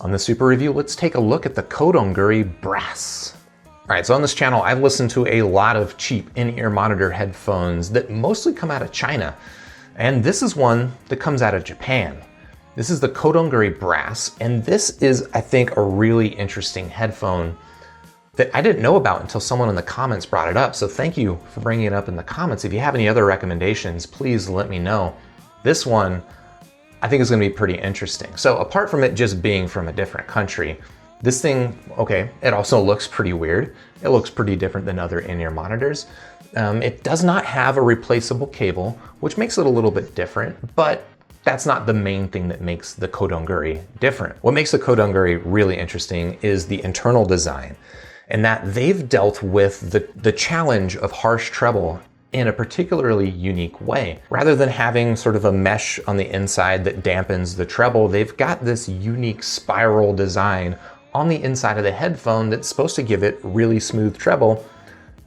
On the super review, let's take a look at the Co-Donguri Brass. All right, so on this channel, I've listened to a lot of cheap in-ear monitor headphones that mostly come out of China. And this is one that comes out of Japan. This is the Co-Donguri Brass, and this is, I think, a really interesting headphone that I didn't know about until someone in the comments brought it up. So thank you for bringing it up in the comments. If you have any other recommendations, please let me know. This one, I think is gonna be pretty interesting. So apart from it just being from a different country, this thing, okay, it also looks pretty weird. It looks pretty different than other in-ear monitors. It does not have a replaceable cable, which makes it a little bit different, but that's not the main thing that makes the Co-Donguri different. What makes the Co-Donguri really interesting is the internal design, and that they've dealt with the challenge of harsh treble in a particularly unique way. Rather than having sort of a mesh on the inside that dampens the treble, they've got this unique spiral design on the inside of the headphone that's supposed to give it really smooth treble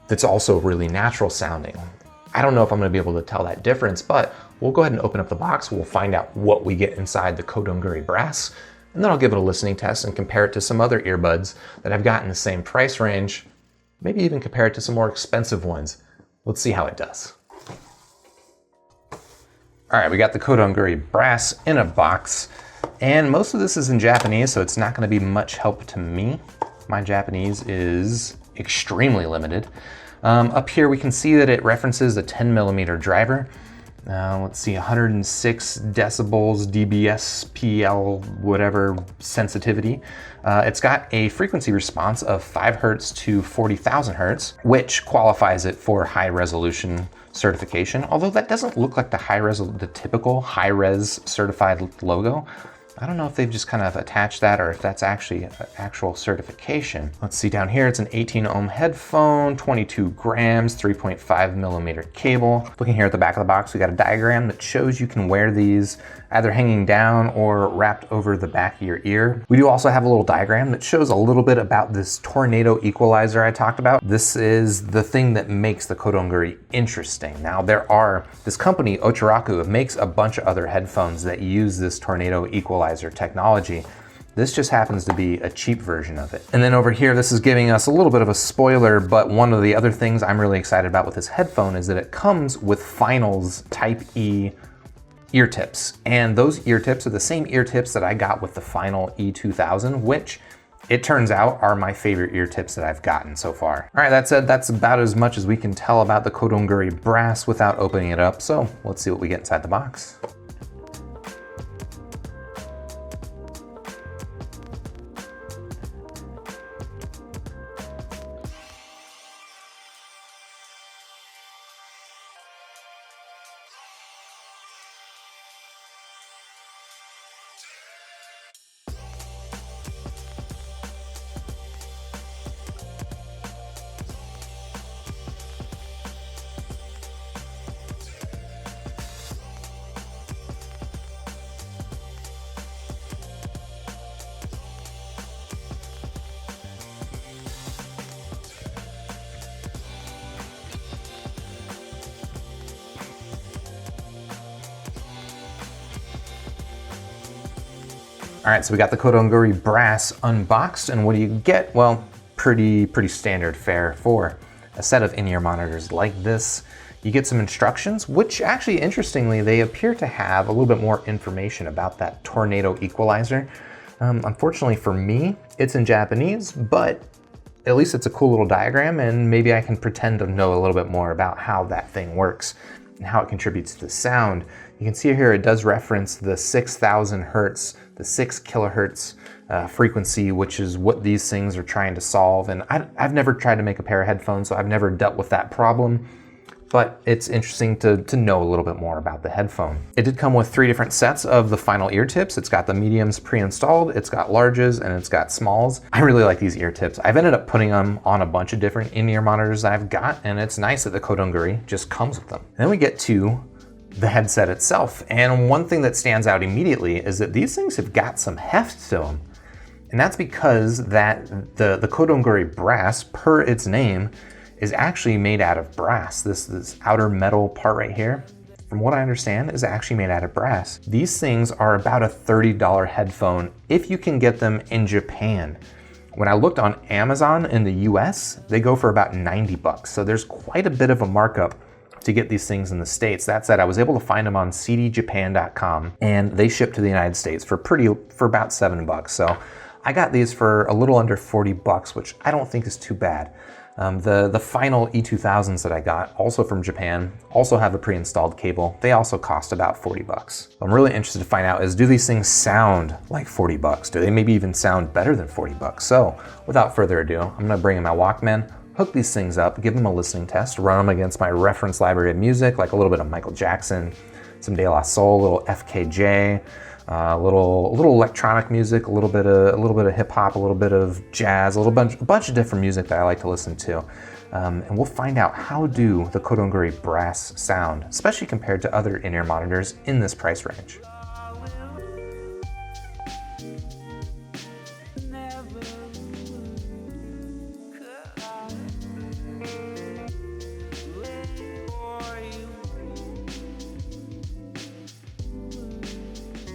that's also really natural sounding. I don't know if I'm gonna be able to tell that difference, but we'll go ahead and open up the box. We'll find out what we get inside the Co-Donguri Brass, and then I'll give it a listening test and compare it to some other earbuds that I've got in the same price range, maybe even compare it to some more expensive ones. Let's see how it does. All right, we got the Co-Donguri Brass in a box, and most of this is in Japanese, so it's not gonna be much help to me. My Japanese is extremely limited. Up here we can see that it references a 10mm driver. Let's see, 106 decibels, dBs, PL, whatever sensitivity. It's got a frequency response of 5 Hertz to 40,000 Hertz, which qualifies it for high resolution certification. Although that doesn't look like the typical high res certified logo. I don't know if they've just kind of attached that or if that's actually an actual certification. Let's see down here, it's an 18 ohm headphone, 22 grams, 3.5mm cable. Looking here at the back of the box, we got a diagram that shows you can wear these either hanging down or wrapped over the back of your ear. We do also have a little diagram that shows a little bit about this tornado equalizer I talked about. This is the thing that makes the Co-Donguri interesting. Now this company, Ocharaku, makes a bunch of other headphones that use this tornado equalizer technology. This just happens to be a cheap version of it. And then over here, this is giving us a little bit of a spoiler, but one of the other things I'm really excited about with this headphone is that it comes with Finals Type E ear tips. And those ear tips are the same ear tips that I got with the Final E2000, which it turns out are my favorite ear tips that I've gotten so far. All right, that said, that's about as much as we can tell about the Co-Donguri Brass without opening it up. So let's see what we get inside the box. All right, so we got the Co-Donguri Brass unboxed, and what do you get? Well, pretty standard fare for a set of in-ear monitors like this. You get some instructions, which actually, interestingly, they appear to have a little bit more information about that tornado equalizer. Unfortunately for me, it's in Japanese, but at least it's a cool little diagram, and maybe I can pretend to know a little bit more about how that thing works and how it contributes to the sound. You can see here it does reference the 6,000 Hertz, the 6 kilohertz frequency, which is what these things are trying to solve. And I've never tried to make a pair of headphones, so I've never dealt with that problem. But it's interesting to know a little bit more about the headphone. It did come with 3 different sets of the final ear tips. It's got the mediums pre-installed, it's got larges, and it's got smalls. I really like these ear tips. I've ended up putting them on a bunch of different in-ear monitors that I've got, and it's nice that the Co-Donguri just comes with them. And then we get to the headset itself. And one thing that stands out immediately is that these things have got some heft to them. And that's because the Co-Donguri Brass, per its name, is actually made out of brass. This outer metal part right here from what I understand, is actually made out of brass. These things are about a $30 headphone if you can get them in Japan. When I looked on Amazon in the US, they go for about 90 bucks. So there's quite a bit of a markup to get these things in the States. That said, I was able to find them on cdjapan.com and they ship to the United States for about 7 bucks. So I got these for a little under 40 bucks, which I don't think is too bad. The final E2000s that I got, also from Japan, also have a pre-installed cable. They also cost about 40 bucks. What I'm really interested to find out is, do these things sound like 40 bucks? Do they maybe even sound better than 40 bucks? So without further ado, I'm gonna bring in my Walkman, hook these things up, give them a listening test, run them against my reference library of music, like a little bit of Michael Jackson, some De La Soul, a little FKJ, a little electronic music, a little bit of hip hop, a little bit of jazz, a bunch of different music that I like to listen to, and we'll find out how do the Co-Donguri Brass sound, especially compared to other in-ear monitors in this price range.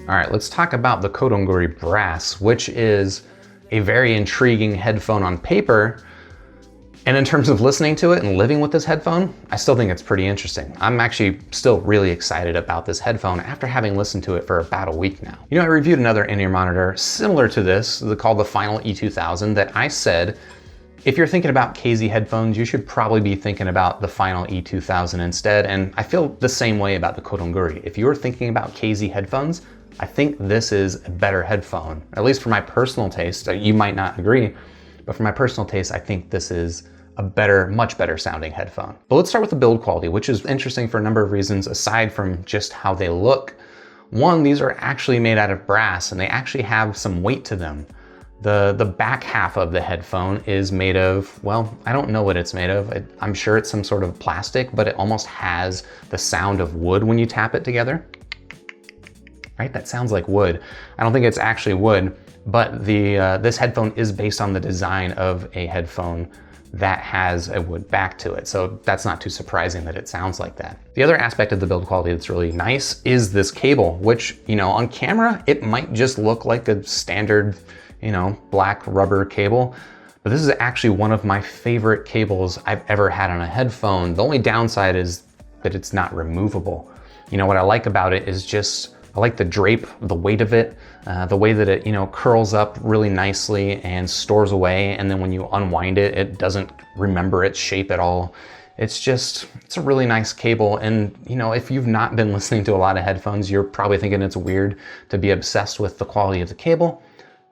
All right, let's talk about the Co-Donguri Brass, which is a very intriguing headphone on paper. And in terms of listening to it and living with this headphone, I still think it's pretty interesting. I'm actually still really excited about this headphone after having listened to it for about a week now. You know, I reviewed another in-ear monitor similar to this, called the Final E2000, that I said, if you're thinking about KZ headphones, you should probably be thinking about the Final E2000 instead. And I feel the same way about the Co-Donguri. If you're thinking about KZ headphones, I think this is a better headphone, at least for my personal taste. You might not agree, but for my personal taste, I think this is a much better sounding headphone. But let's start with the build quality, which is interesting for a number of reasons aside from just how they look. One, these are actually made out of brass and they actually have some weight to them. The back half of the headphone is made of, well, I don't know what it's made of. I'm sure it's some sort of plastic, but it almost has the sound of wood when you tap it together. Right? That sounds like wood. I don't think it's actually wood, but this headphone is based on the design of a headphone that has a wood back to it. So that's not too surprising that it sounds like that. The other aspect of the build quality that's really nice is this cable, which, you know, on camera, it might just look like a standard, you know, black rubber cable, but this is actually one of my favorite cables I've ever had on a headphone. The only downside is that it's not removable. You know, what I like about it is just, I like the drape, the weight of it, the way that it, you know, curls up really nicely and stores away. And then when you unwind it, it doesn't remember its shape at all. It's a really nice cable. And, you know, if you've not been listening to a lot of headphones, you're probably thinking it's weird to be obsessed with the quality of the cable.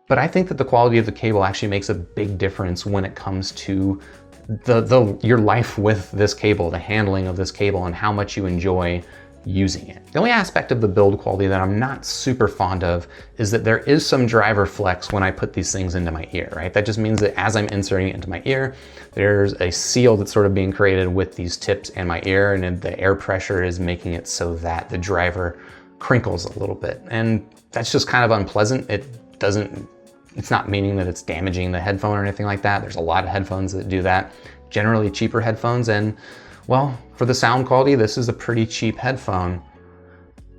But I think that the quality of the cable actually makes a big difference when it comes to your life with this cable, the handling of this cable, and how much you enjoy using it. The only aspect of the build quality that I'm not super fond of is that there is some driver flex when I put these things into my ear, right? That just means that as I'm inserting it into my ear, there's a seal that's sort of being created with these tips in my ear, and the air pressure is making it so that the driver crinkles a little bit. And that's just kind of unpleasant. It's not meaning that it's damaging the headphone or anything like that. There's a lot of headphones that do that, generally cheaper headphones, and well, for the sound quality, this is a pretty cheap headphone.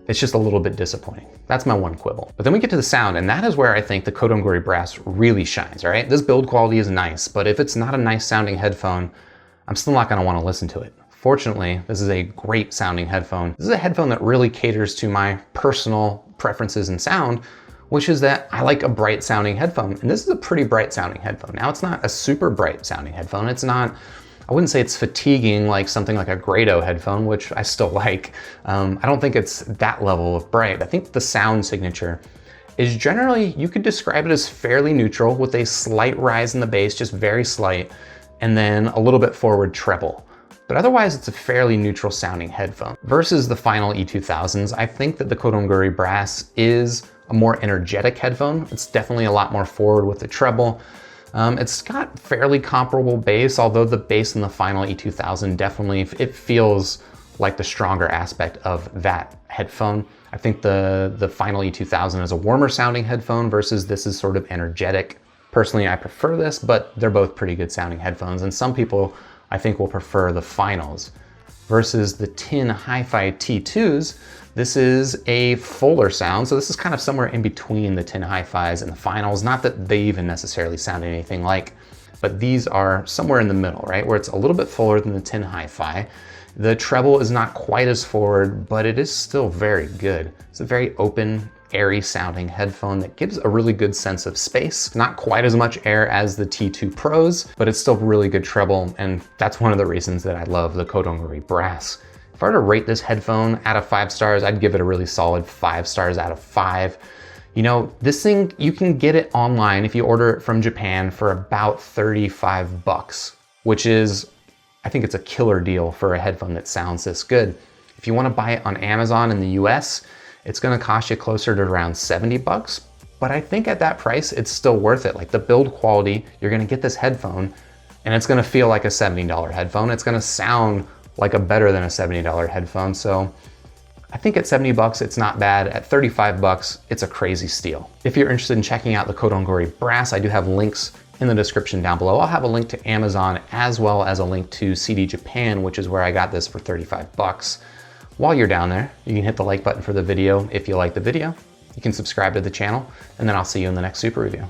It's just a little bit disappointing. That's my one quibble. But then we get to the sound, and that is where I think the Co-Donguri Brass really shines, all right? This build quality is nice, but if it's not a nice sounding headphone, I'm still not gonna wanna listen to it. Fortunately, this is a great sounding headphone. This is a headphone that really caters to my personal preferences in sound, which is that I like a bright sounding headphone. And this is a pretty bright sounding headphone. Now, it's not a super bright sounding headphone. It's not, I wouldn't say it's fatiguing like something like a Grado headphone, which I still like. I don't think it's that level of bright. I think the sound signature is generally, you could describe it as fairly neutral with a slight rise in the bass, just very slight, and then a little bit forward treble. But otherwise, it's a fairly neutral sounding headphone. Versus the Final E2000s, I think that the Co-Donguri Brass is a more energetic headphone. It's definitely a lot more forward with the treble. It's got fairly comparable bass, although the bass in the Final E2000 definitely, it feels like the stronger aspect of that headphone. I think the Final E2000 is a warmer sounding headphone versus this is sort of energetic. Personally, I prefer this, but they're both pretty good sounding headphones, and some people I think will prefer the Finals. versus the tin hi-fi T2s. This is a fuller sound, so this is kind of somewhere in between the tin hi-fis and the finals. Not that they even necessarily sound anything like, but these are somewhere in the middle, right? Where it's a little bit fuller than the tin hi-fi. The treble is not quite as forward, but it is still very good. It's a very open, airy sounding headphone that gives a really good sense of space. Not quite as much air as the T2 Pros, but it's still really good treble, and that's one of the reasons that I love the Co-Donguri Brass. If I were to rate this headphone out of 5 stars, I'd give it a really solid 5 stars out of 5. You know, this thing, you can get it online if you order it from Japan for about 35 bucks, which is, I think it's a killer deal for a headphone that sounds this good. If you want to buy it on Amazon in the US, it's going to cost you closer to around 70 bucks, but I think at that price, it's still worth it. Like the build quality, you're going to get this headphone and it's going to feel like a $70 headphone. It's going to sound like a better than a $70 headphone. So I think at 70 bucks, it's not bad. At 35 bucks, it's a crazy steal. If you're interested in checking out the Co-Donguri Brass, I do have links in the description down below. I'll have a link to Amazon as well as a link to CD Japan, which is where I got this for 35 bucks. While you're down there, you can hit the like button for the video if you like the video. You can subscribe to the channel, and then I'll see you in the next super review.